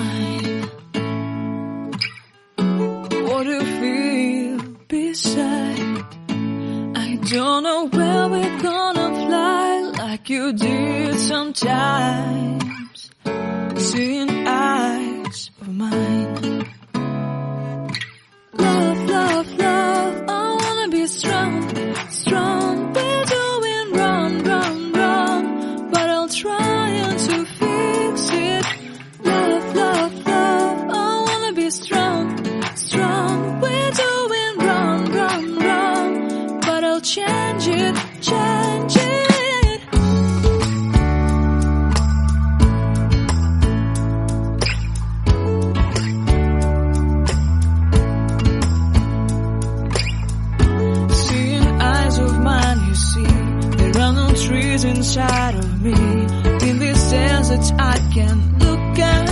mine. What do you feel beside? I don't know where we're gonna fly like you did sometimes. Seeing eyes of mine. Love, love, love, I wanna be strong, strong. We're doing wrong, wrong, wrong, but I'll try to fix it. Love, love, love, I wanna be strong, strong. We're doing wrong, wrong, wrong, but I'll change it, change it. Trees inside of me. In this desert I can look at